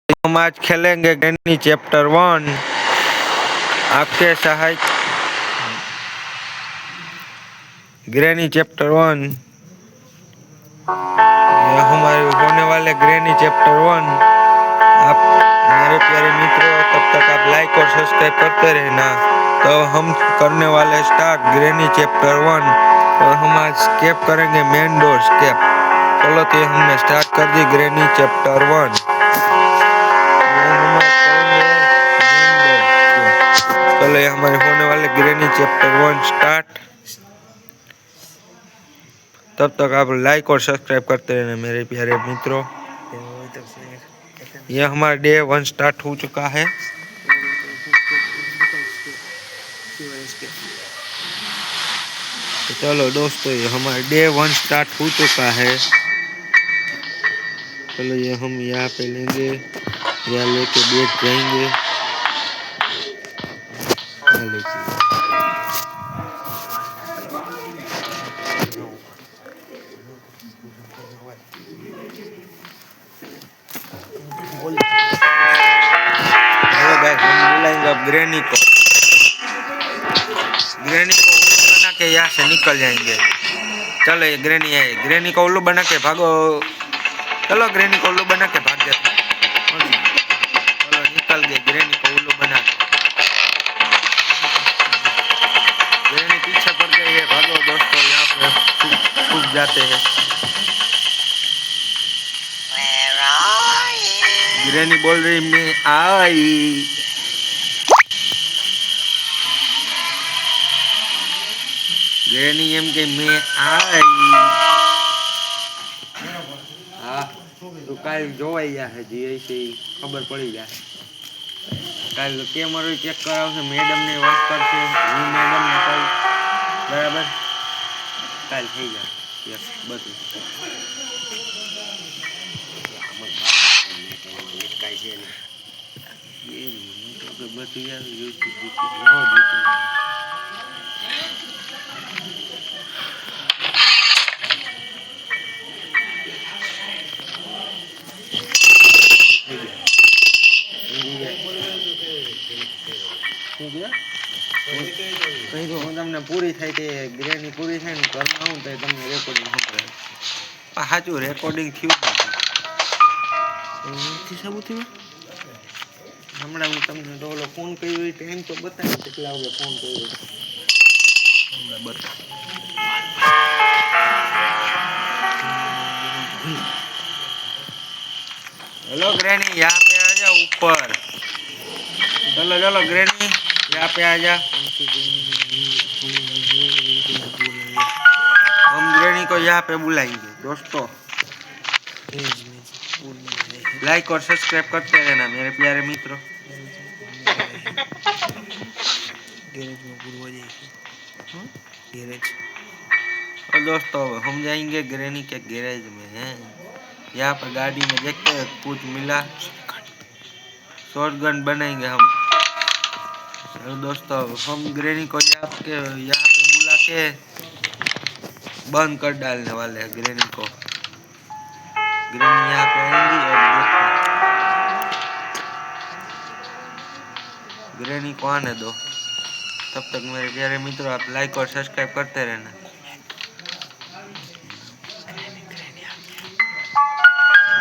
हम आज खेलेंगे ग्रैनी चैप्टर 1। आपके सहायक ग्रैनी चैप्टर 1। यह हमारे होने वाले ग्रैनी चैप्टर 1। आप मेरे प्यारे मित्रों, तब तक आप लाइक और सब्सक्राइब करते रहना। तो हम करने वाले स्टार्ट ग्रैनी चैप्टर 1 और हम आज स्केप करेंगे मेन डोर स्केप। चलो तो हमने स्टार्ट कर दी ग्रैनी चैप्टर 1। चलो ये हमारे होने वाले ग्रैनी चैप्टर 1 स्टार्ट। तब तक आप लाइक और सब्सक्राइब करते रहना मेरे प्यारे मित्रों। यह हमारा डे 1 स्टार्ट हो चुका है। तो चलो दोस्तों, ये हमारा डे 1 स्टार्ट हो चुका है। चलो ये हम यहाँ पे लेंगे, यहाँ लेके बैठ जाएंगे। हेलो गाइस, हम बुलाएंगे अब ग्रैनी को। ग्रैनी को उल्लू बना के यहाँ से निकल जाएंगे। चलो ये ग्रैनी है, ग्रैनी को उल्लू बना के भागो। चलो ग्रैनी को उल्लू बना के भाग जाते। चलो निकल गए ग्रैनी को उल्लू बना के। ग्रैनी पीछे पड़ गई है, भागो दोस्तों, यहाँ पे छुप जाते हैं। ग्रैनी बोल रही मैं आई। ग्रैनी एम के मैं आई। हाँ तो काल જોવાઈ જાહે જે છે ખબર પડી જાહે। કાલ કેમેરો ચેક કરાવશે, મેડમ ને વાત કરશે, હું મેડમ ને કાલ બરાબર કાલ થઈ જાય બધું। કાઈ છે ને એ તો બધું યાર YouTube તમને પૂરી થાય તે ગ્રેની પૂરી થાય ને ઘરમાં આવું તો તમને રેકોર્ડિંગ સંભળાય। સાચું રેકોર્ડિંગ થયું નથી સાબુથી હમણાં હું તમને તો ઓલો ફોન કર્યો એ ટાઈમ તો બતાવી કેટલા વાગે ફોન કર્યો હમણાં બતાવ। हेलो ग्रैनी, यहाँ पे आ जाओ ऊपर। चलो चलो ग्रैनी, यहाँ पे आ जा। हम ग्रैनी को यहाँ पे बुलाएंगे दोस्तों। लाइक और सब्सक्राइब करते रहना मेरे प्यारे मित्रों। और दोस्तों हम जाएंगे ग्रैनी के गैरेज में हैं। यहाँ पर गाड़ी में देखते हैं कुछ मिला, शॉटगन बनाएंगे हम। और दोस्तों हम ग्रैनी को यहाँ पे बुला के बंद कर डालने वाले हैं ग्रैनी को। ग्रैनी यहाँ पे आएंगी और देखो ग्रैनी को आने दो। तब तक मेरे प्यारे मित्रों आप लाइक और सब्सक्राइब करते रहना।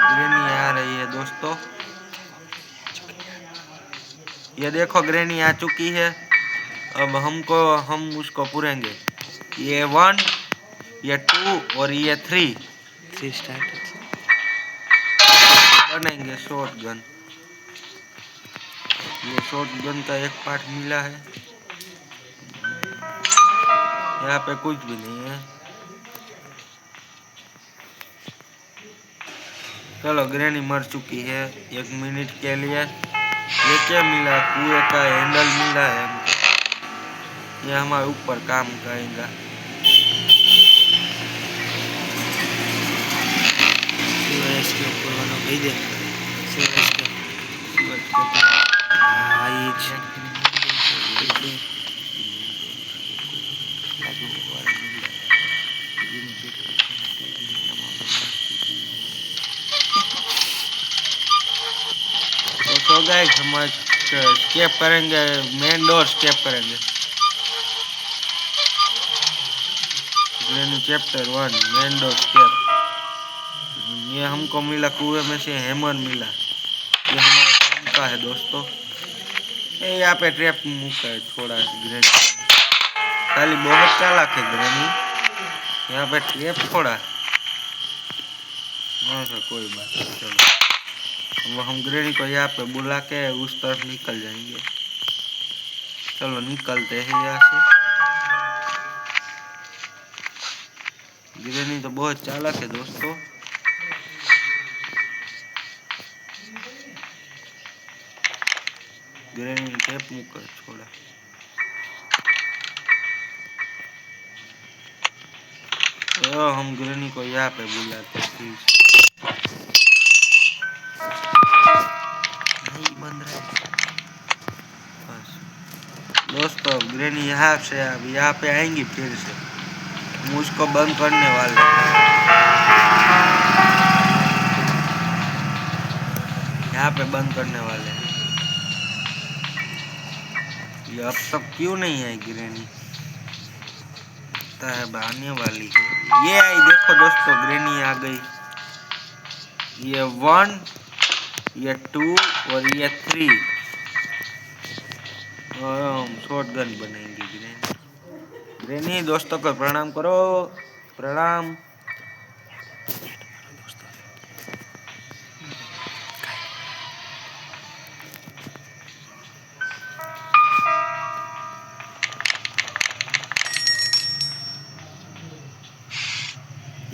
ग्रैनी आ रही है दोस्तों, ये देखो ग्रैनी आ चुकी है। अब हम उसको पूरेंगे। ये 1, ये 2 और ये 3 स्टार्ट बनाएंगे शॉटगन। ये शॉटगन का एक पार्ट मिला है, यहाँ पे कुछ भी नहीं है। चलो ग्रैनी मर चुकी है 1 मिनट के लिए। ये क्या मिला, कुएं का हैंडल मिला है। ये हमारे ऊपर काम करेगा। तो गाइस हम स्केप करेंगे, मेन डोर स्केप करेंगे। Granny chapter 1 main door escape. ये हमको मिला कुएं में से हैमर मिला, ये हमारे काम का है दोस्तों। ये यहाँ पे ट्रैप मुका है थोड़ा ग्रेनी, खाली बहुत चालाक है ग्रेनी, यहाँ पे ट्रैप थोड़ा कोई बात नहीं। चलो अब हम ग्रेनी को यहाँ पे बुला के उस तरफ निकल जाएंगे। चलो निकलते हैं यहाँ से। ग्रेनी तो बहुत चालाक है दोस्तों। ग्रेनी टेप मुकर छोड़ा। तो हम ग्रेनी को यहाँ पे बुलाते हैं। नहीं बंद रहा बस दोस्तों। ग्रेनी यहाँ से अब यहाँ पे आएंगी फिर से, हम उसको बंद करने वाले हैं। यहाँ पे बंद करने वाले हैं। ये अब तक क्यों नहीं आई ग्रेनी, है आने वाली है। ये आई देखो दोस्तों, ग्रेनी आ गई। ये 1, ये 2 और ये 3 और हम शॉटगन बनाएंगे। ग्रेनी ग्रेनी दोस्तों को प्रणाम करो, प्रणाम।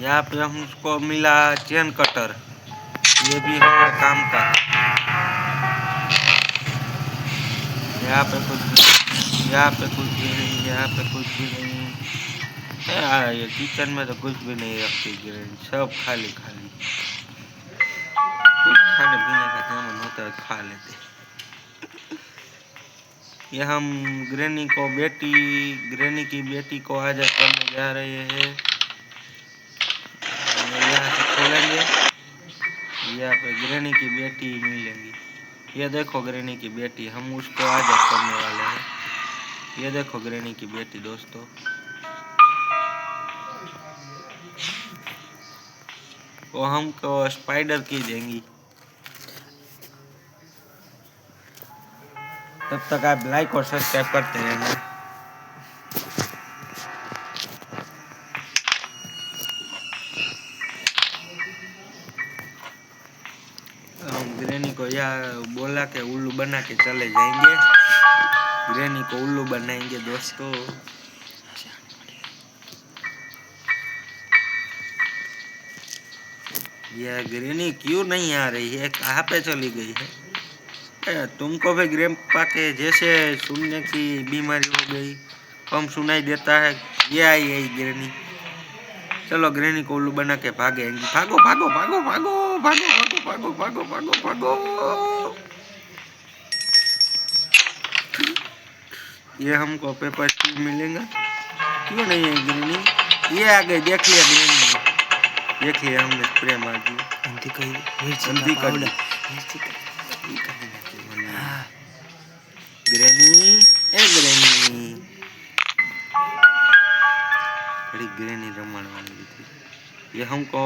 यहाँ पे हमको मिला चेन कटर, ये भी हमारे काम का है। यहाँ पे कुछ भी नहीं, यहाँ पे कुछ भी नहीं। ये किचन में तो कुछ भी नहीं रखती ग्रेनी, सब खाली खाली। कुछ खाने पीने का सामान होता है खा लेते। ये हम ग्रेनी की बेटी को आजाद करने जा रहे हैं। यहाँ से खोलेंगे, यहाँ पे ग्रेनी की बेटी मिलेंगी। ये देखो ग्रेनी की बेटी, हम उसको आजाद करने वाले हैं। ये देखो ग्रेनी की बेटी दोस्तों। वो हमको स्पाइडर की देंगी। तब तक आप लाइक और सब्सक्राइब करते रहना। हम ग्रेनी को यहाँ बोला के उल्लू बना के चले जाएंगे। ग्रेनी को उल्लू बनाएंगे दोस्तों। यह ग्रेनी क्यों नहीं आ रही है, कहाँ पे चली गई है? तुमको भी ग्रैंपा के जैसे सुनने की बीमारी हो गई, कम सुनाई देता है। ये आई ग्रेनी। चलो ग्रेनी को उल्लू बना के भागेंगे। भागो भागो भागो भागो भागो भागो भागो भागो भागो भागो। ये हमको पेपर स्टील मिलेगा। क्यों नहीं है ग्रेनी? ये आ गई, देख लिया ग्रेनी ने, देख लिया हमने स्प्रे मार दी। ग्रेनी ए ग्रेनी, बड़ी ग्रेनी रमण वाली थी। ये हमको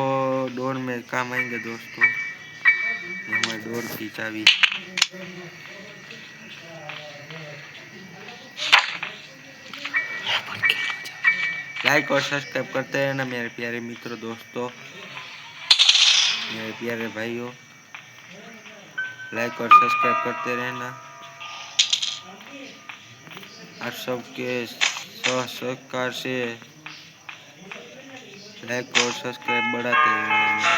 डोर में काम आएंगे दोस्तों। ये हमारे डोर की चाबी। लाइक और सब्सक्राइब करते हैं ना मेरे प्यारे मित्रों दोस्तों, मेरे प्यारे भाइयों। लाइक और सब्सक्राइब करते रहना। आप सबके सहकार से लाइक और सब्सक्राइब बढ़ाते रहना,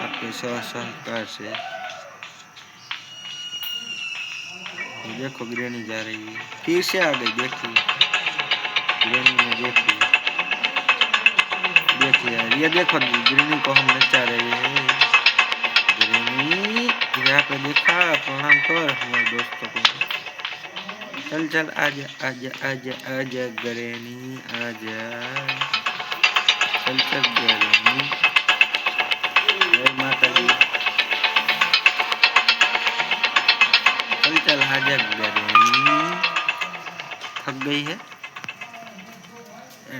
आपके सहकार से। देखो ग्रेनी जा रही है, फिर से आ गई। देखिए ग्रेनी ने देख लिया। ये देखो ग्रेनी को हम नचा रहे हैं। ग्रेनी यहाँ पे देखा, प्रणाम कर हमारे दोस्तों को। चल चल आजा आजा आजा आजा ग्रेनी आजा। चल चल ग्रेनी। जय माता दी। चल आ जा ग्रैनी, थक गई है।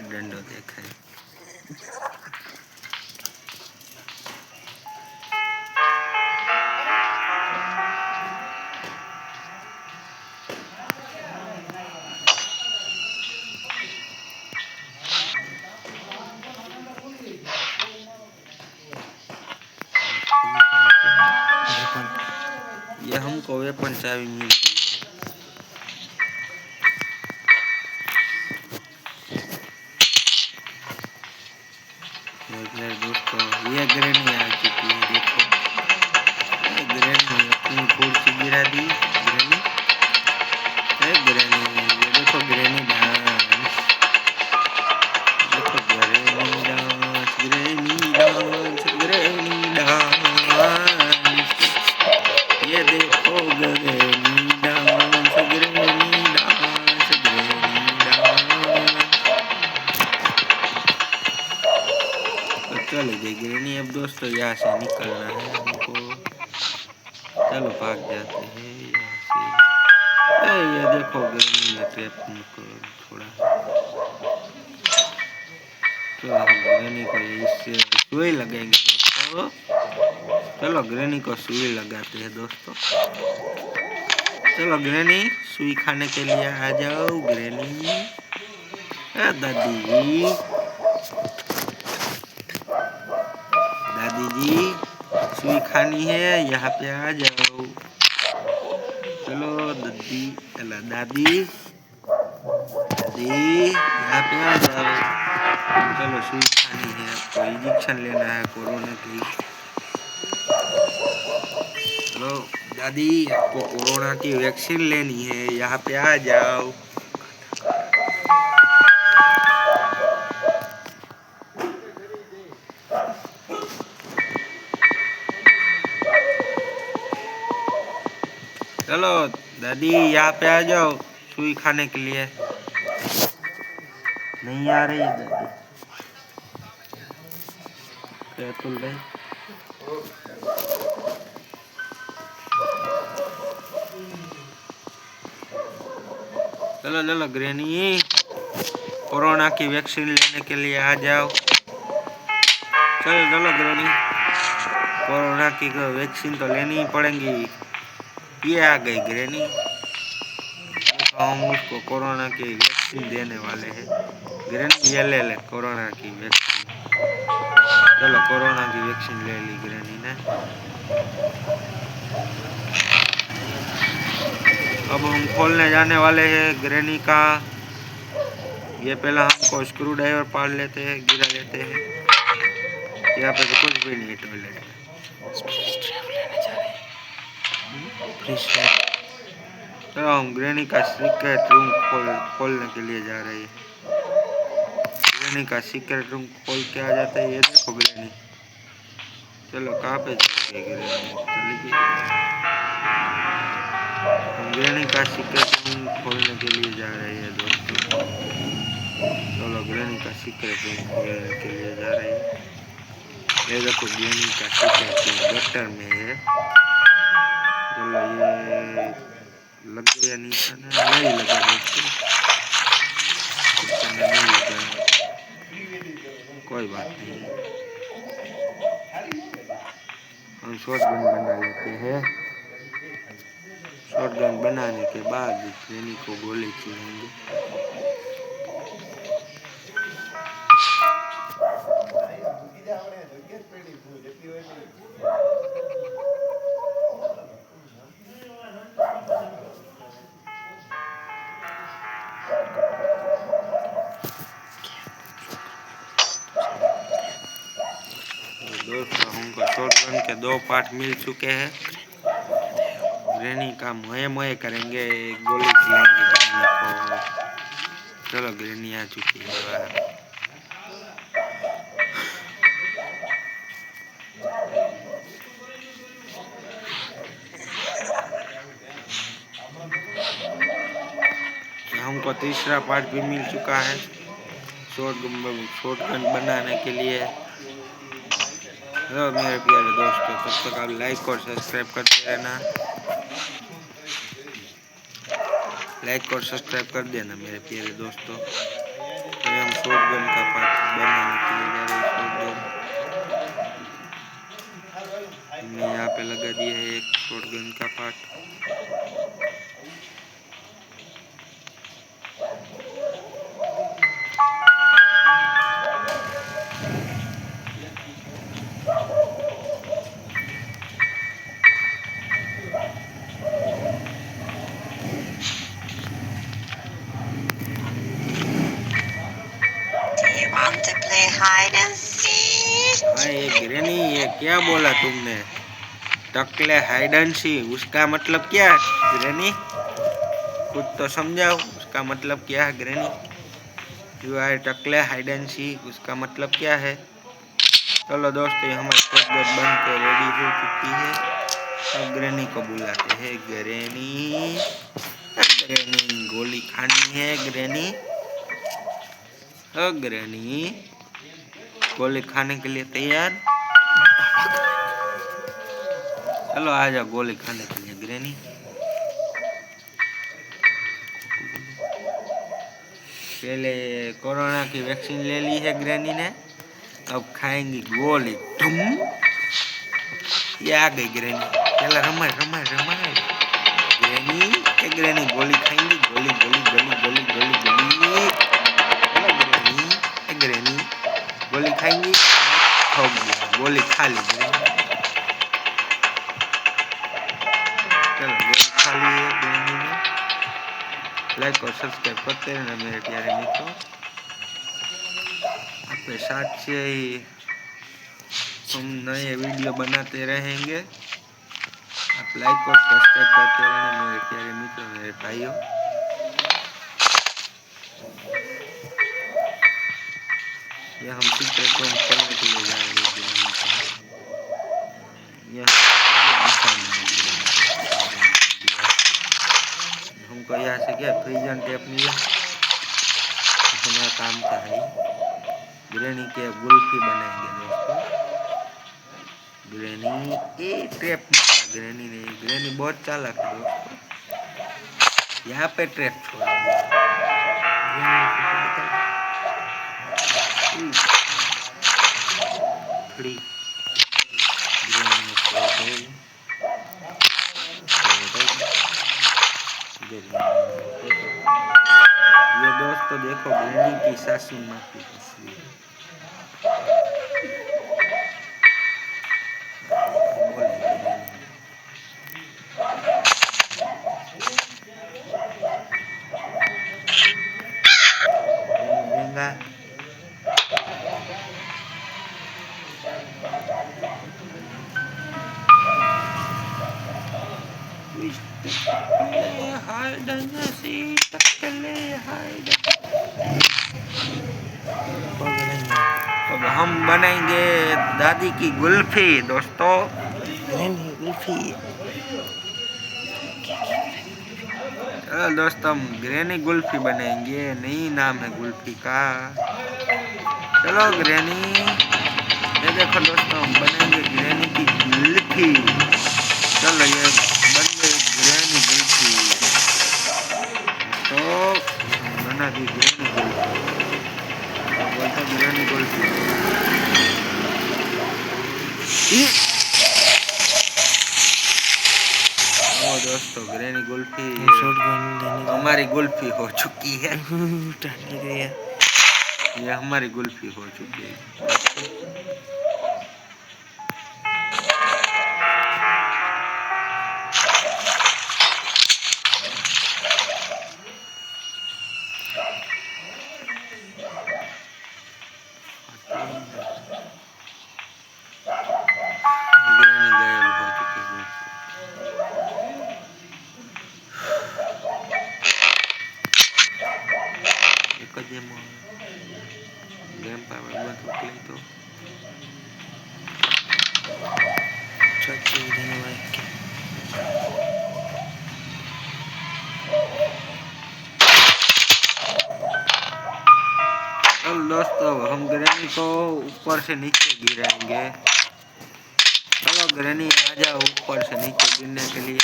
डंडो देखा है। ये हमको वेपन चाबी मिलती है। दोस्तों ये ग्रैनी आ चुकी है, देखो ग्रैनी अपनी कुर्सी गिरा दी। ग्रैनी ग्रैनी, ये देखो ग्रैनी डांस, देखो granny dance, granny dance, granny dance, ये देखो granny dance, granny dance, granny dance. तो चलो जी ग्रैनी, अब दोस्तों यहाँ से निकलना है हमको। चलो भाग जाते हैं यहाँ से। ये देखो ग्रैनी ने ट्रैप को छोड़ा। तो हम ग्रैनी को इससे सुई लगाएंगे दोस्तों। चलो ग्रैनी को सुई लगाते हैं दोस्तों। चलो ग्रैनी सुई खाने के लिए आ जाओ ग्रैनी। दादी, दादी जी सुई खानी है, यहाँ पे आ जाओ। चलो दादी, चलो दादी, दादी यहाँ पे आ जाओ। चलो सुई खानी है, आपको इंजेक्शन लेना है कोरोना की। चलो दादी, आपको कोरोना की वैक्सीन लेनी है, यहाँ पे आ जाओ। चलो दादी यहाँ पे आ जाओ सुई खाने के लिए। नहीं आ रही है दादी, तुल रही। चलो चलो ग्रैनी, कोरोना की वैक्सीन लेने के लिए आ जाओ। चलो चलो ग्रैनी, कोरोना की वैक्सीन तो लेनी ही पड़ेगी। ये आ गई ग्रैनी, हम उसको कोरोना की वैक्सीन देने वाले हैं। ग्रैनी ये ले कोरोना की वैक्सीन। चलो कोरोना की वैक्सीन ले ली ग्रैनी ने। अब हम खोलने जाने वाले हैं ग्रैनी का। ये पहला हमको स्क्रू ड्राइवर पाड़ लेते हैं, गिरा लेते हैं। यहाँ पे तो कुछ भी नहीं है टॉयलेट में। चलो हम ग्रैनी का सीक्रेट रूम खोलने के लिए जा रहे हैं। ग्रैनी का सीक्रेट रूम खोल के आ जाता है। ये देखो ग्रैनी, चलो कहाँ पे चली गई ग्रैनी? चली गई। हम ग्रैनी का सीक्रेट रूम खोलने के लिए जा रहे हैं दोस्तों। चलो ग्रैनी का सीक्रेट रूम खोलने के लिए जा रहे हैं। ये देखो ग्रैनी का सीक्रेट रूम गटर में है। चलो ये लग गया निशान, नहीं लगा दोस्तों, नहीं लगा, कोई बात नहीं। हम शॉटगन बना लेते हैं। शॉटगन बनाने के बाद ग्रैनी को गोली चलाएंगे। दोस्तों हमको शॉटगन के 2 पार्ट मिल चुके हैं। ग्रैनी का मोए मोए करेंगे, गोली खिलाएंगे ग्रैनी को। चलो ग्रैनी आ चुकी है बाहर। हमको तीसरा पार्ट भी मिल चुका है शॉटगन बनाने के लिए। मेरे प्यारे दोस्तों, तब तक आप लाइक और सब्सक्राइब करते रहना। लाइक और सब्सक्राइब कर देना मेरे प्यारे दोस्तों। तो हम शॉटगन का पार्ट बनाने के लिए जा रहे हैं। शॉटगन हमने यहाँ पे लगा दिया है एक शॉटगन का पार्ट। हाँ ये ग्रैनी, ये क्या बोला तुमने? टकले हाइड एंड सी, उसका मतलब क्या है ग्रैनी? कुछ तो समझाओ, उसका मतलब क्या है granny? You are Takle hide and सी, उसका मतलब क्या है? चलो दोस्तों, हमारी शॉटगन बन के रेडी हो चुकी है। अब ग्रैनी को बुलाते हैं। ग्रैनी, ग्रैनी गोली खानी है। ग्रैनी, ओ ग्रैनी, गोली खाने के लिए तैयार? चलो आ जाओ गोली खाने के लिए ग्रैनी। पहले कोरोना की वैक्सीन ले ली है ग्रैनी ने, अब खाएंगी गोली। तुम ये आ गई ग्रैनी। पहले रमाए रमाए रमाए ग्रैनी, एक ग्रैनी गोली खाएंगी। गोली गोली गोली गोली गोली गोली। चलो ग्रैनी, एक ग्रैनी गोली खाएंगी। हो गया, गोली खा ली ग्रैनी। चलो गोली खा ली है ग्रैनी ने। लाइक और सब्सक्राइब करते रहना मेरे प्यारे मित्रों। आपके साथ से ही हम नए वीडियो बनाते रहेंगे। आप लाइक और सब्सक्राइब करते रहना मेरे प्यारे मित्रों, मेरे भाइयों। यह हम सीक्रेट रूम खोलने के लिए जा रहे हैं। हमको यहाँ से क्या फ्रीजन टेप मिला, हमारा काम का है। ग्रैनी के गुल्फी बनाएंगे दोस्तों। ग्रैनी ए ट्रैप निकाला ग्रैनी ने। ग्रैनी बहुत चालाक है दोस्तों। यहाँ पे ट्रैप छोड़ा ग्रैनी। ये दोस्तों देखो ग्रैनी की सासू माँ की तस्वीर। अब हम बनाएंगे दादी की गुल्फी दोस्तों। गुल्फी। चलो दोस्तों, हम ग्रैनी गुल्फी बनाएंगे। नई नाम है गुल्फी का। चलो ग्रैनी, ये देखो दोस्तों, हम बनाएंगे ग्रैनी की गुल्फी। चलो ये बन गई ग्रैनी गुल्फी। तो बना दी ग्रैनी गुल्फी। बोलता ग्रैनी गुल्फी। ओ दोस्तों, ग्रैनी गुल्फी हमारी गुल्फी हो चुकी है। ये हमारी गुल्फी हो चुकी है। गेम पावर मत उठले तो चल धन्यवाद। चल दोस्तों, हम ग्रैनी को ऊपर से नीचे गिराएंगे। चलो ग्रैनी आ जाओ ऊपर से नीचे गिरने के लिए।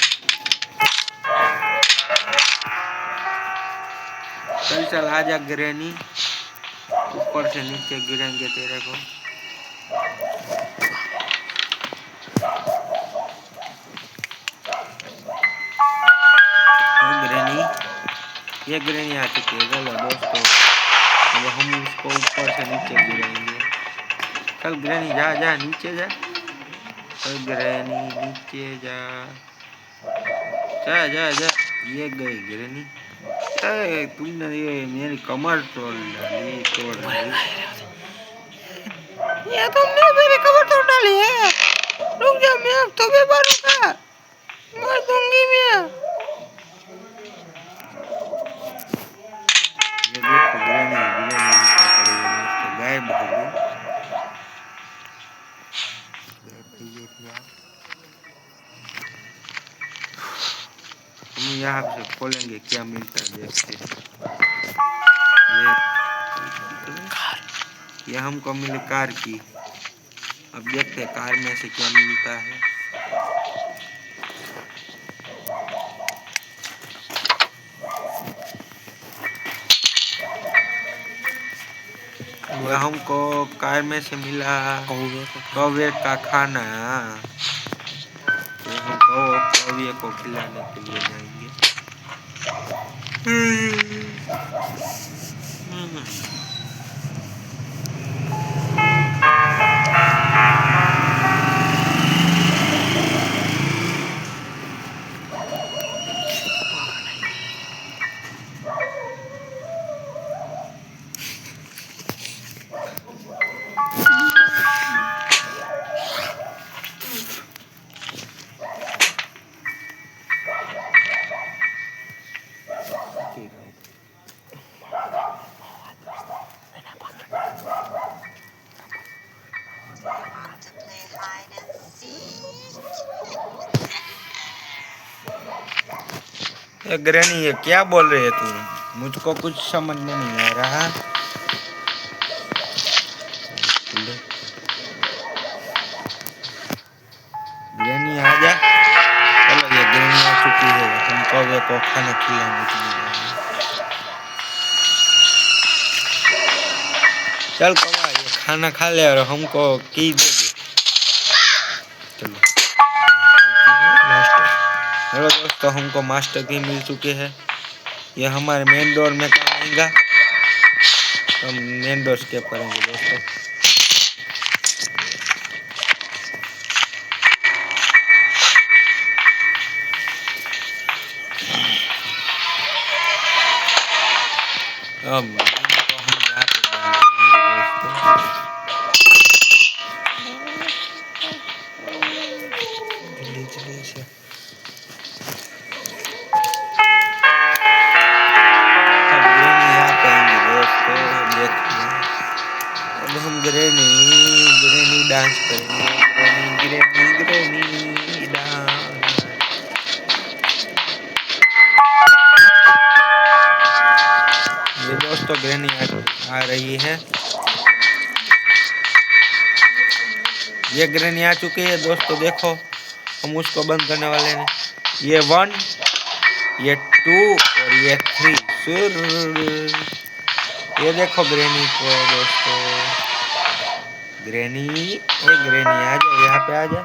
चल आजा ग्रैनी, ऊपर से नीचे गिरेंगे तेरे को। ग्रैनी, ये ग्रैनी आ चुकी है। चलो दोस्तों, अब हम उसको ऊपर से नीचे गिराएंगे। चल ग्रैनी जा जा नीचे जा। चल ग्रैनी नीचे जा, जा जा जा। ये गई ग्रैनी। तुमने ये मेरी कमर तोड़ डाली, तोड़ डाली। ये तुमने मेरी कमर तोड़ डाली है। रुक जा, मैं अब तुम्हें मारूंगा, मार दूंगी मैं। ये देखो ग्रैनी, गायब हो गई। हम यहाँ से खोलेंगे, क्या मिलता है देखते हैं। ये हमको मिली कार की। अब देखते हैं कार में से क्या मिलता है। यह हमको कार में से मिला कौवे का खाना। तो हम कौवे को खिलाने के लिए जाएंगे। ग्रैनी, ये क्या बोल रहे है तू? मुझको कुछ समझ में नहीं आ रहा। ग्रैनी आजा। चलो ये ग्रैनी आ चुकी है, हम कौवे को खाना खिलाने के लिए। चल कौवा, ये खाना खा ले और हमको की दे दे। चलो हेलो दोस्तों, हमको मास्टर की मिल चुके हैं। ये हमारे मेन डोर में काम आएगा। हम मेन डोर स्केप करेंगे दोस्तों। हम यहाँ पे जल्दी से अब हम ग्रैनी डांस करेंगे। Granny dance. ये दोस्तों ग्रैनी आ रही है। ये ग्रैनी आ चुकी है दोस्तों, देखो हम उसको बंद करने वाले हैं। ये 1, ये 2 और ये 3। ये देखो ग्रैनी को दोस्तों। ग्रैनी, ये ग्रैनी आ जाओ, यहाँ पे आ जा।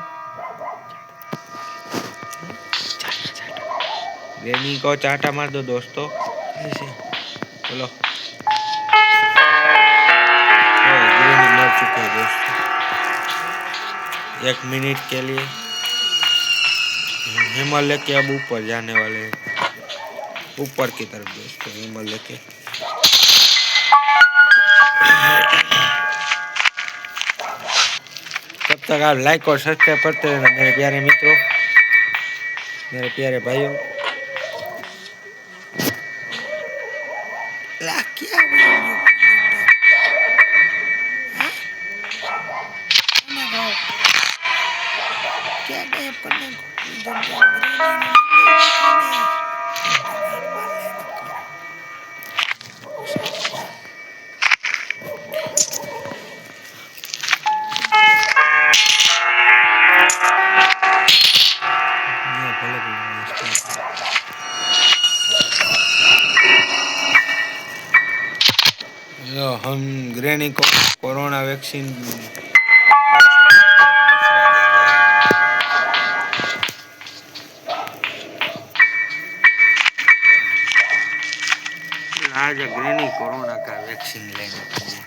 ग्रैनी को चाटा मार दो दोस्तों, ऐसे। चलो ग्रैनी मर चुके हैं दोस्तों। 1 मिनट के लिए हिमालय के अब ऊपर जाने वाले हैं, ऊपर की तरफ दोस्तों, हिमालय के। तब तक आप लाइक और सब्सक्राइब करते रहना मेरे प्यारे मित्रों, मेरे प्यारे भाइयों। क्या गायब करने हम ग्रैनी को कोरोना वैक्सीन आज ग्रैनी कोरोना का वैक्सीन लेने के लिए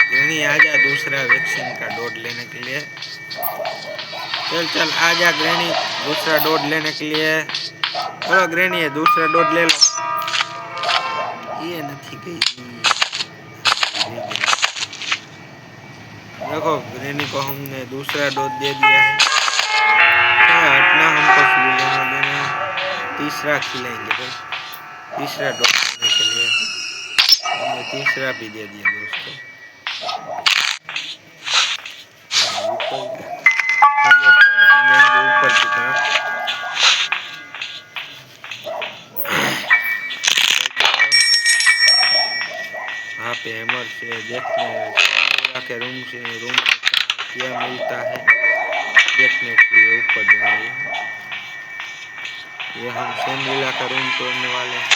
ग्रैनी आजा दूसरा वैक्सीन का डोज लेने के लिए। चल चल आजा ग्रैनी दूसरा डोज लेने के लिए। चलो ग्रैनी है दूसरा डोज ले लो। ये नहीं गई। देखो ग्रैनी को हमने दूसरा डोज दे दिया है। हटना हमको फ्लू लेने देना तीसरा खिलाएंगे भाई। तीसरा डोज देने के लिए हमने तीसरा भी दे दिया दोस्तों। ऊपर की तरफ यहाँ पे हैमर से देखने के रूम क्या मिलता है देखने के लिए ऊपर जा रहे हैं। ये हम सेमलीला का रूम तोड़ने वाले हैं।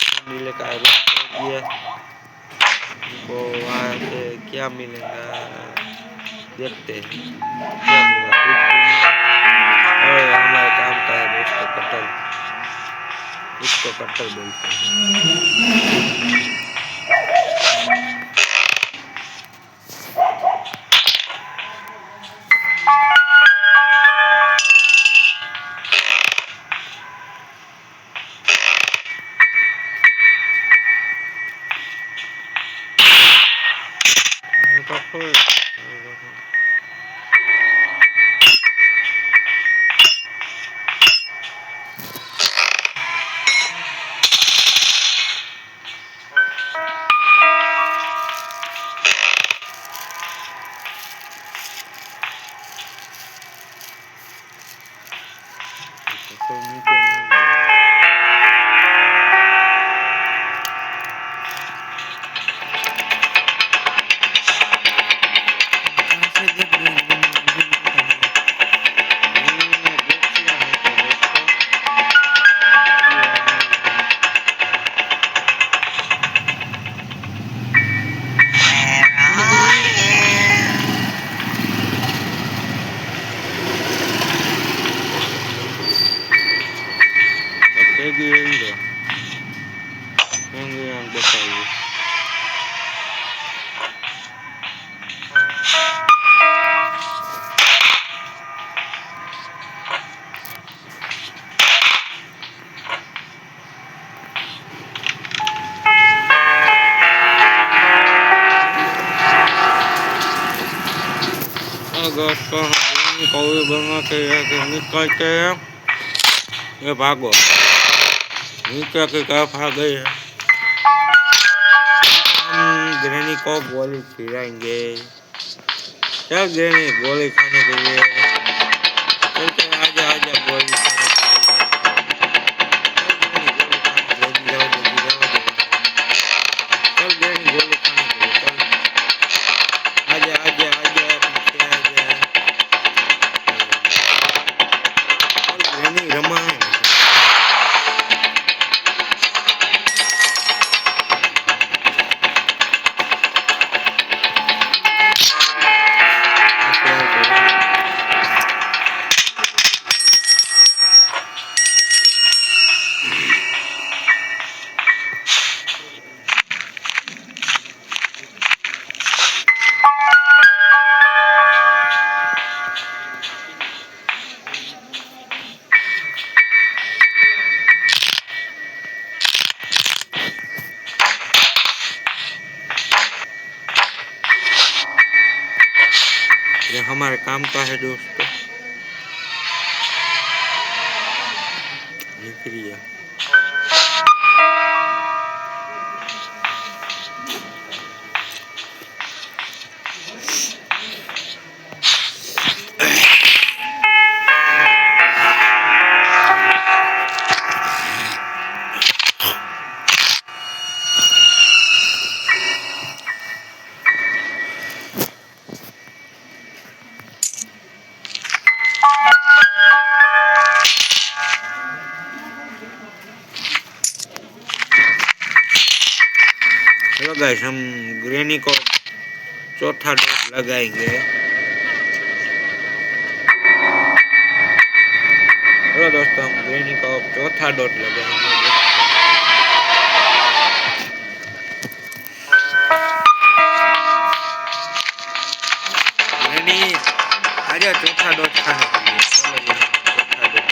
सेमलीला का रूम तोड़ दिया। हमको वहाँ से क्या मिलेगा देखते हैं क्या मिला कुछ भी नहीं। और हमारे काम का है दोस्तों कटर। इसको कटर बोलते हैं। दोस्तों कौवे बना के निकलते हैं। ये भागो नीचे की तरफ आ गई है। हम ग्रैनी को गोली खिलाएंगे। चल ग्रैनी गोली खाने के लिए चल चल आजा आजा गोली खाने के लिए। चल ग्रैनी गोली खाने के लिए चल आजा आजा आजा पीछे आजा। चल ग्रैनी रमा ये हमारे काम का है दोस्तों। निकलिए गाइस हम ग्रेनी को चौथा डोज लगाएंगे। चलो दोस्तों हम ग्रेनी को चौथा डोज लगाएंगे। ग्रेनी आजा चौथा डोज खाने के लिए। चलो चौथा डोज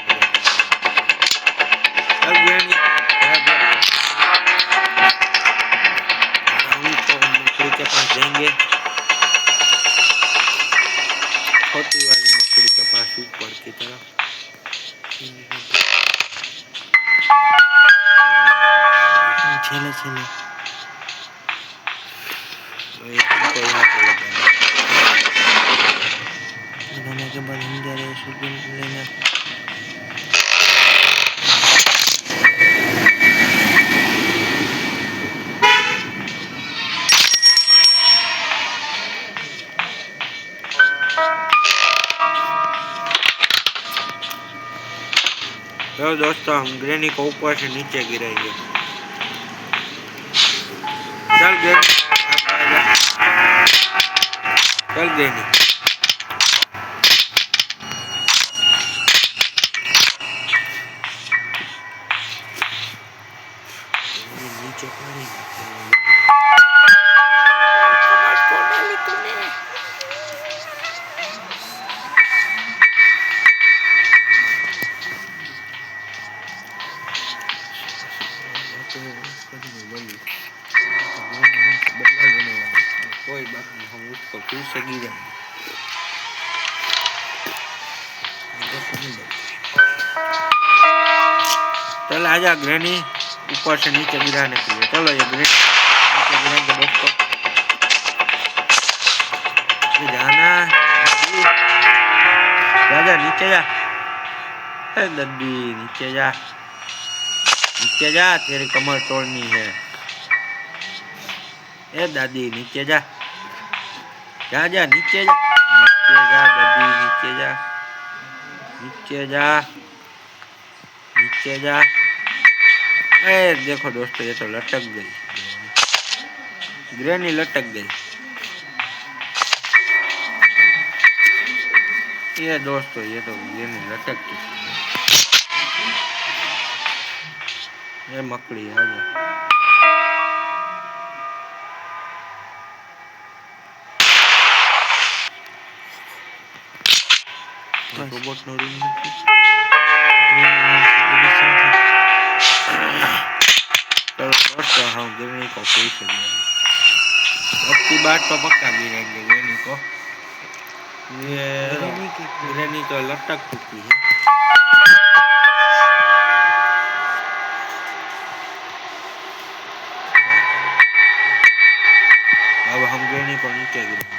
चल ग्रेनी हम तो मकड़ी के पास जाएंगे, छोटी वाली मकड़ी के पास ऊपर की तरफ। छेले छेले हमको यहाँ पे लगाने के बाद हम जा रहे हैं शूटिंग लेने। तो दोस्तों हम ग्रेनी को ऊपर से नीचे गिराएंगे। चल ग्रेनी चल ग्रेनी नीचे कोई बात नहीं, हम उसको फिर से गिराएंगे। चल आजा ग्रेनी ऊपर से नीचे गिराने के लिए। चलो ये ग्रेनी नीचे गिराएंगे दोस्तों। जाना जा नीचे जा, दद्दी नीचे जा, नीचे जा, तेरी कमर तोड़नी है। ए दादी नीचे जा, जा जा नीचे जा, नीचे जा दादी नीचे जा, नीचे जा, नीचे जा। ए देखो दोस्तों ये तो लटक गई, ग्रेनी लटक गई। ये दोस्तों ये तो ग्रेनी लटक गई। ये मकड़ी आ जा, रोबोट नो रिंग दोस्तों हम ग्रेनी को फिर से अब की बात तो पक्का गिराएंगे ग्रेनी को। ये ग्रेनी तो लटक चुकी है। अब हम ग्रेनी को नीचे गिराएंगे।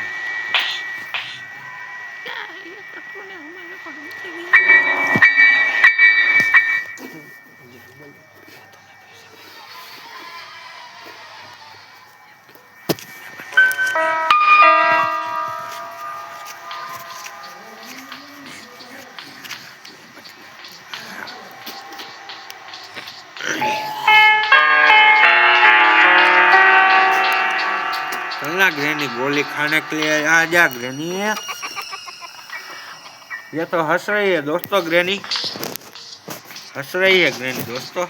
चलना ग्रेनी गोली खाने के लिए आ जा ग्रेनी। ये तो हंस रही है दोस्तों, ग्रेनी हंस रही है ग्रेनी दोस्तों।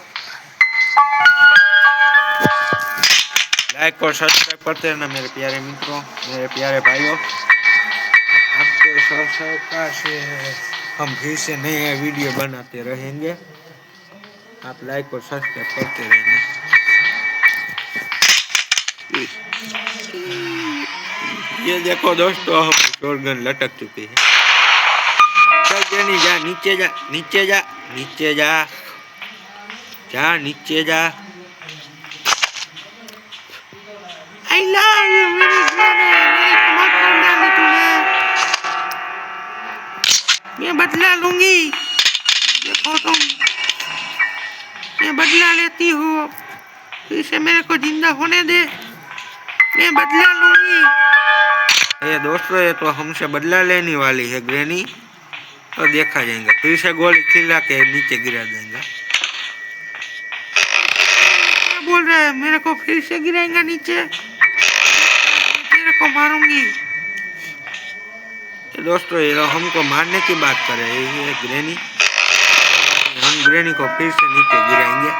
लाइक और सब्सक्राइब करते रहना मेरे प्यारे मित्रों, मेरे प्यारे भाइयों। आपके सब्सक्राइब से हम फिर से नए वीडियो बनाते रहेंगे। आप लाइक और सब्सक्राइब करते रहना। ये देखो दोस्तों हम शॉटगन लटक चुकी है। चल ग्रेनी जा नीचे जा, नीचे जा, नीचे जा, जा नीचे जा। I love you मेरी ग्रेनी, मेरी कमर तोड़ डाली तूने। मैं बदला लूंगी, देखो तुम, मैं बदला लेती हूँ। इसे मेरे को जिंदा होने दे, मैं बदला लूंगी। ये दोस्तों ये तो हमसे बदला लेने वाली है ग्रेनी, तो देखा जाएगा। फिर से गोली खिला के नीचे गिरा देंगे। क्या बोल रहा है, मेरे को फिर से गिराएंगा नीचे? मारूंगी। दोस्तों ये हमको मारने की बात कर रहे हैं ये ग्रैनी। हम ग्रैनी को फिर से नीचे गिराएंगे।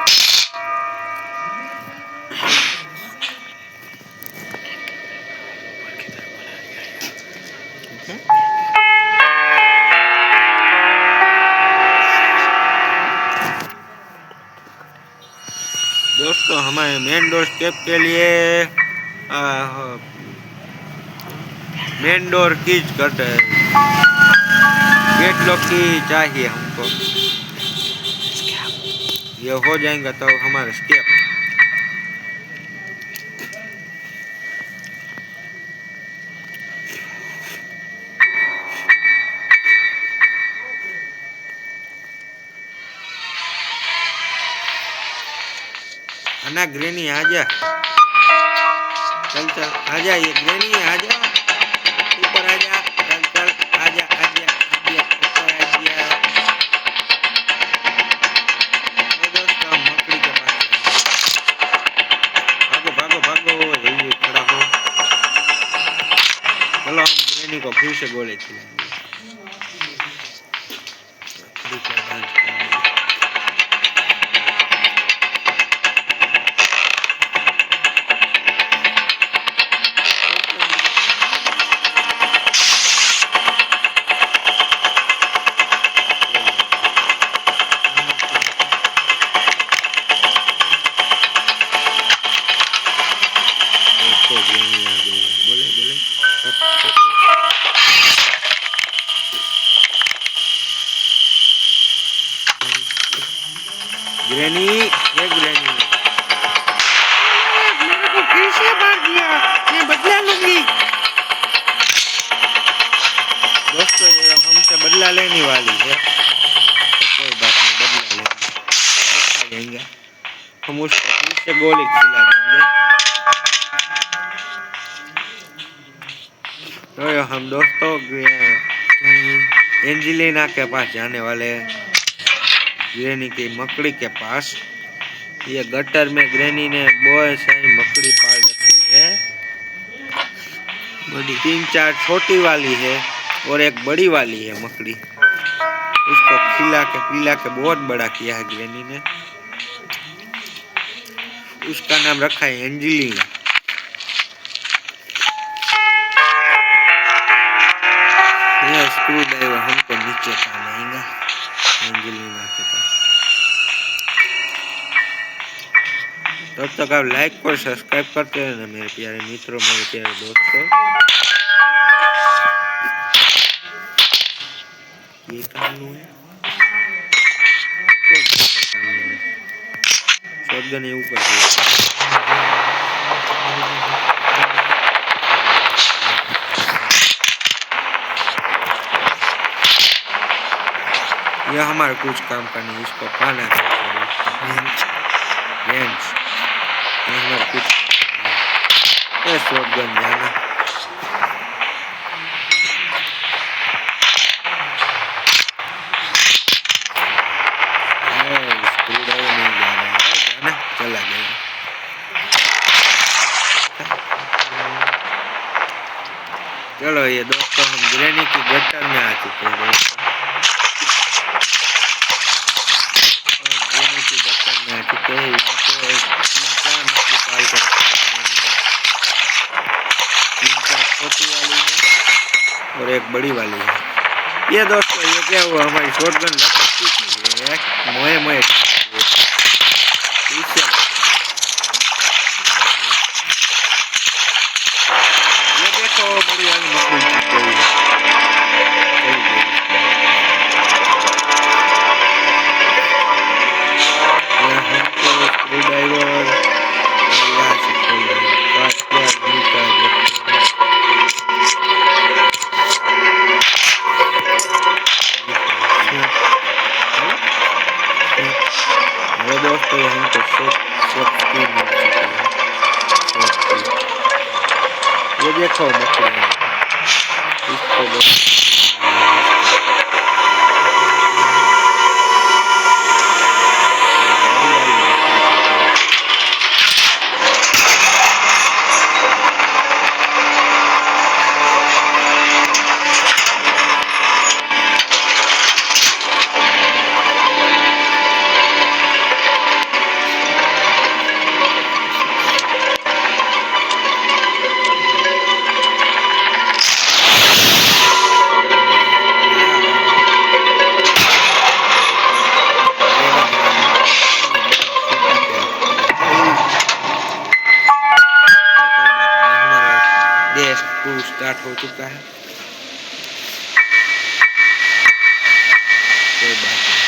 दोस्तों हमारे मेन डोर स्टेप के लिए मेन डोर कीज करते हैं, गेट लॉक की चाहिए हमको। ये हो जाएगा तो हमारा स्टेप। अन्ना ग्रैनी आजा, चल चल आजा, ये ग्रैनी आजा, ऊपर आजा, चल चल आजा आजा आजा ऊपर आजा। दोस्तों हम मकड़ी के पास भागो भागो भागो, यही खड़ा हो। चलो हम ग्रैनी को फिर से गोले खिलाएंगे। ग्रैनी, ये ग्रैनी मेरे को फिर से मार दिया, मैं बदला लूंगी। दोस्तों ये हमसे बदला लेने वाली है, तो कोई बात नहीं, बदला लेंगे, हम उसको फिर से गोली खिला देंगे। तो हम दोस्तों एंजेलिना के पास जाने वाले हैं, ग्रैनी की मकड़ी के पास। ये गटर में ग्रैनी ने बहुत सारी मकड़ी पाल रखी है, बड़ी 3-4 छोटी वाली है और एक बड़ी वाली है मकड़ी। उसको खिला के पिला के बहुत बड़ा किया है ग्रैनी ने। उसका नाम रखा है एंजेलिना। यह स्क्रू ड्राइवर हमको नीचे काम आएगा एंजेलिना के पास। तब तक आप लाइक और सब्सक्राइब करते रहना मेरे प्यारे मित्रों, मेरे प्यारे दोस्तों। ये काम है शॉटगन ये ऊपर यह हमारे कुछ काम का नहीं, इसको पाना बेंच हमारे कुछ शॉटगन जाना। चला गया। चलो ये दोस्तों हम ग्रैनी की गटर में आ चुके हैं दोस्तों। ग्रैनी की गटर में आ चुके हैं। यहाँ पे 3-4 मछली पाल कर 3-4 छोटी वाली है और एक बड़ी वाली है। ये दोस्तों ये क्या हुआ, हमारी शॉटगन लग चुकी है, मोए मोए ये देखो बड़ी वाली मकड़ी छूट गई है। हमको स्क्रू ड्राइवर दोस्तों हमको ये देखो मकड़ी इसको 2 स्टार्ट हो चुका है। कोई बात नहीं।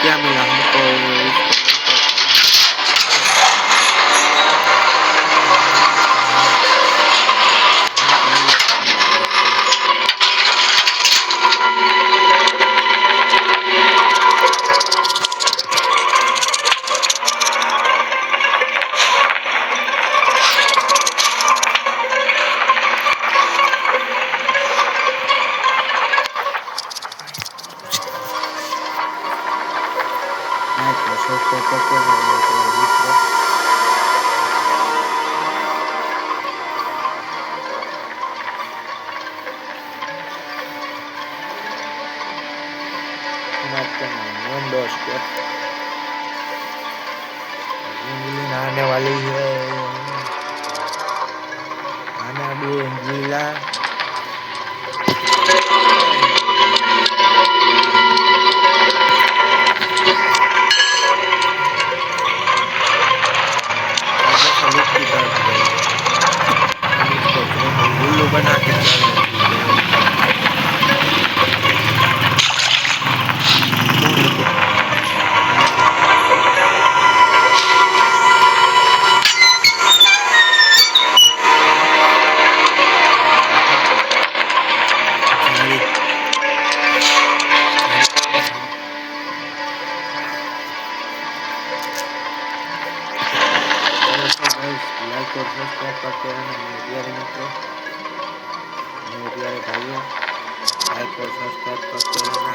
क्या मिला हमको आने वाली है आना भी जिला उल्लू बना के लाइक और सब्सक्राइब करते रहना मेरे प्यारे मित्रों, मेरे प्यारे भाइयों, लाइक और सब्सक्राइब करते रहना।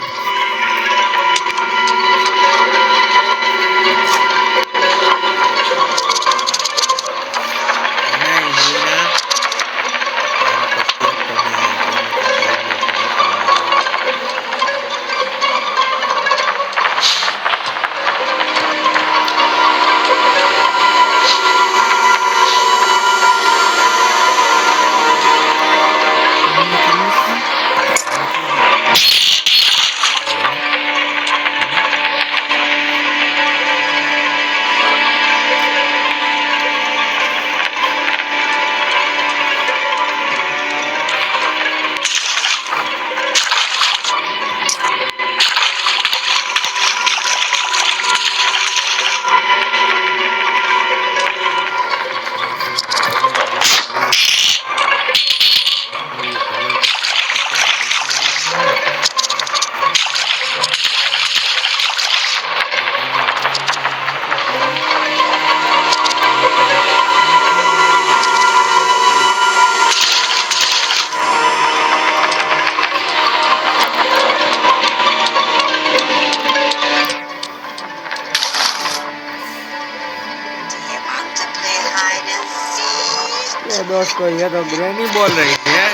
ये दोस्तों ये तो ग्रैनी बोल रही है।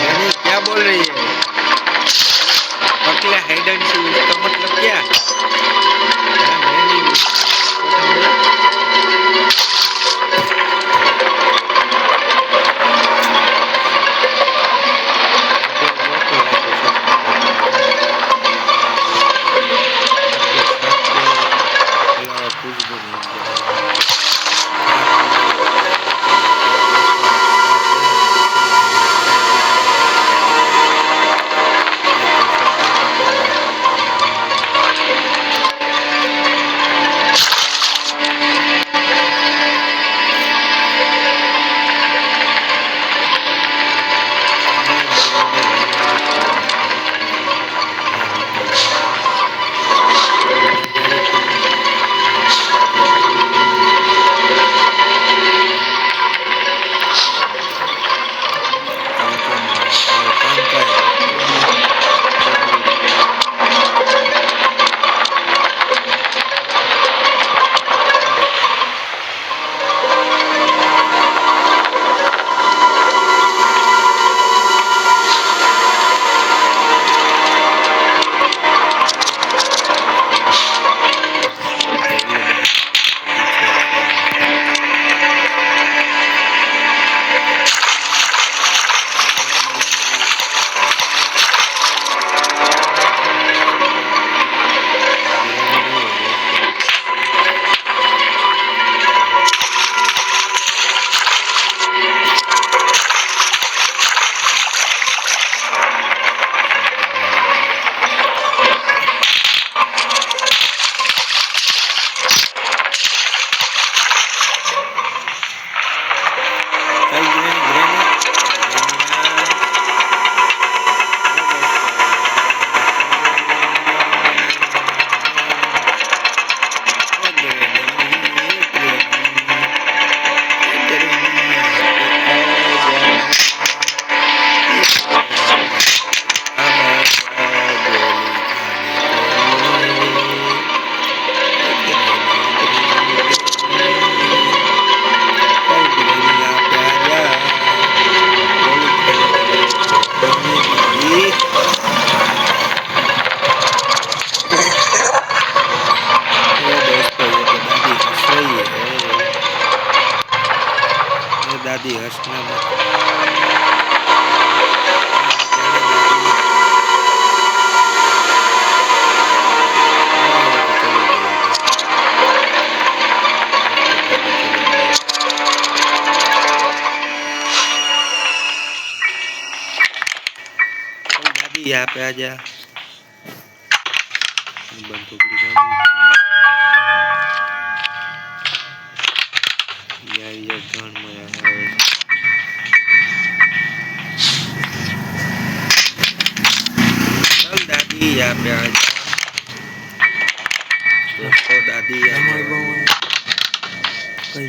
ग्रैनी क्या बोल रही है? पकड़े हाइड एंड सीक, इसका मतलब क्या? ग्रैनी कुछ भी दादी हंसना मत। दादी यहाँ पे आ जा। बंदूक यार ये जान मारा है। चल दादी यहाँ पे आ जा। दोस्तों दादी हमारे गाँव कहीं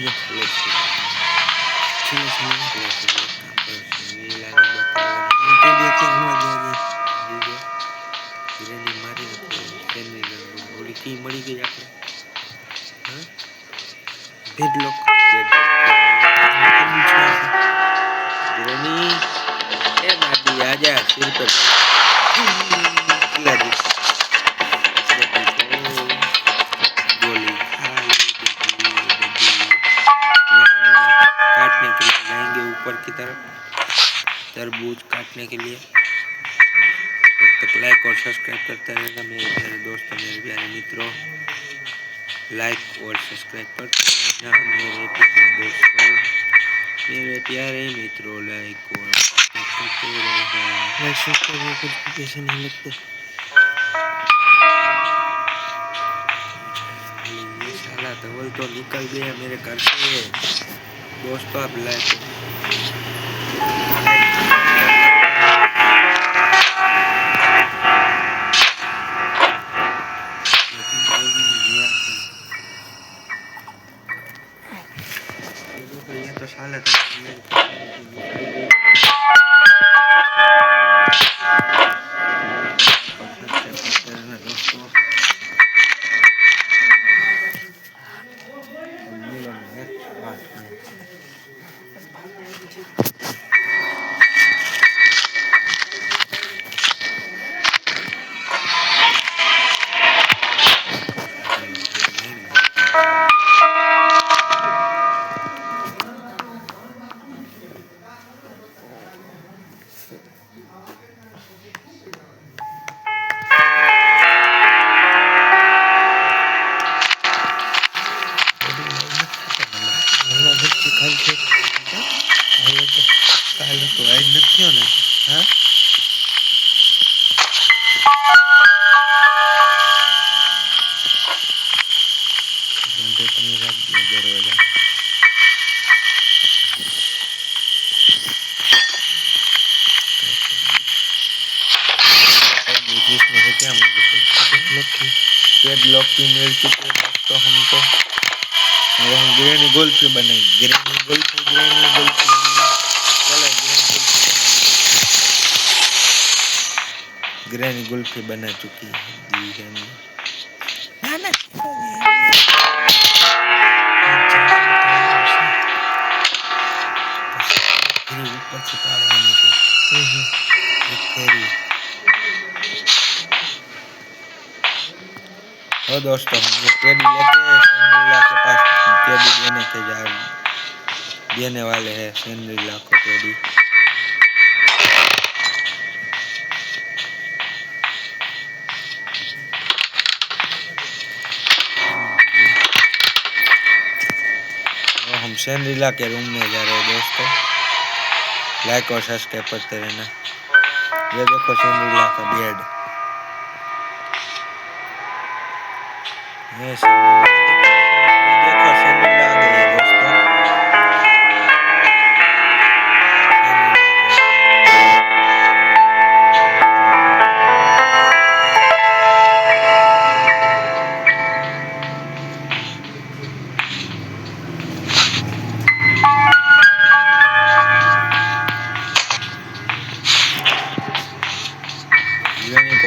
મળી ગઈ આપણે दादी आजा सिर पे गोली काटने के लिए जाएंगे ऊपर की तरफ तरबूज काटने के लिए। तब तक लाइक और सब्सक्राइब करते रहेगा मेरे प्यारे दोस्तों, मेरे प्यारे मित्रों। लाइक और सब्सक्राइब करते रहना मेरे प्यारे दोस्तों, मेरे प्यारे मित्रों। लाइक और सब्सक्राइब करते रहना। कुछ पैसे नहीं लगते। ये साला धवल तो निकल गया मेरे घर से। दोस्तों आप लाइक तो साला दोस्तों કાલે તો આજ નથી થયો ને. હા તમે રાખજો દરવાજા. पेडलॉक की मिल चुकी है दोस्तों हमको. और हम ग्रेनी गोल्फी बनाएंगे. ग्रेनी गोल्फी चलो ग्रेनी गोल्फी ग्रेनी गोल्फी बना चुकी है हमने. ऊपर छिपाने की और दोस्तों हम ये टेडी लेते हैं सैंड्रिला के पास. टेडी देने वाले हैं सैंड्रिला को टेडी. हम सैंड्रिला के रूम में जा रहे हैं दोस्तों. लाइक और सब्सक्राइब करते रहना. ये देखो सैंड्रिला का बेड. ये देखो सैंड्रिला आ गई है दोस्तों.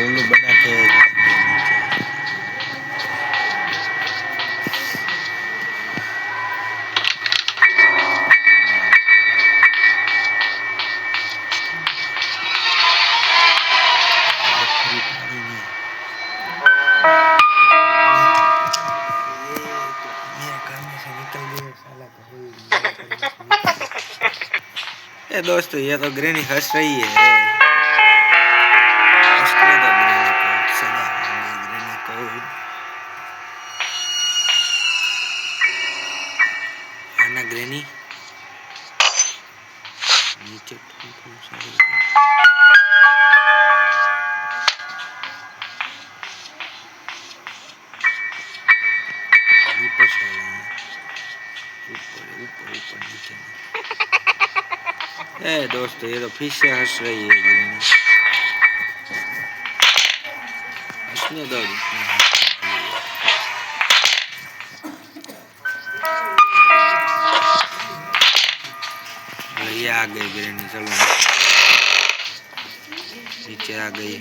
उल्लू बना के ये दोस्तों ये तो ग्रेनी हंस रही है. हंसने दो ग्रेनी को. सदा ग्रेनी को. आना ग्रेनी नीचे ऊपर नीचे. ए दोस्तों ये तो फिर से हंस रही है ग्रेनी. हंसने दो. ये आ गई ग्रेनी. चलो नीचे आ गई है.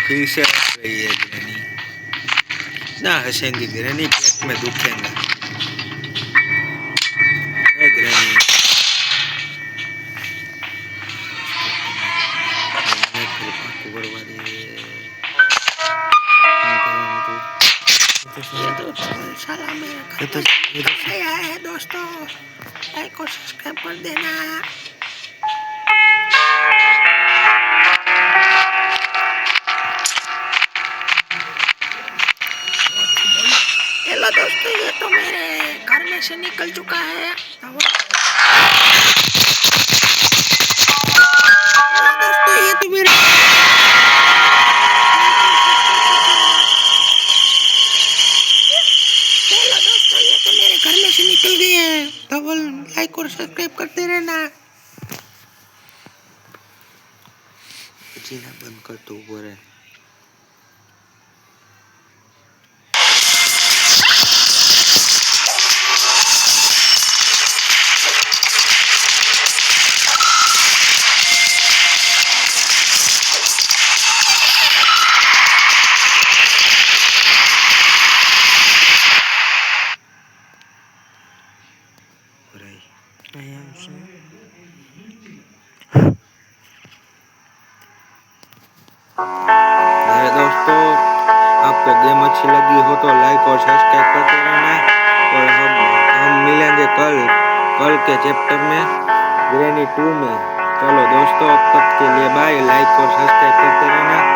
फिर से हंस रही है ग्रेनी. ना हंसेंगी ग्रेनी पेट में दुखेगा. ग्रेनी है दोस्तों. लाइक और सब्सक्राइब कर देना. दोस्तों ये तो मेरे घर में से निकल चुका है. दोस्तों ये तो मेरे दोस्तों ये तो मेरे घर में से निकल गए हैं. डबल लाइक और सब्सक्राइब करते रहना. बंद कर तो ऊपर है. मेरे दोस्तों, आपको गेम अच्छी लगी हो तो लाइक और सब्सक्राइब करते रहना। और हम मिलेंगे कल के चैप्टर में, ग्रेनी 2 में। चलो दोस्तों, अब तक के लिए बाय। लाइक और सब्सक्राइब करते रहना।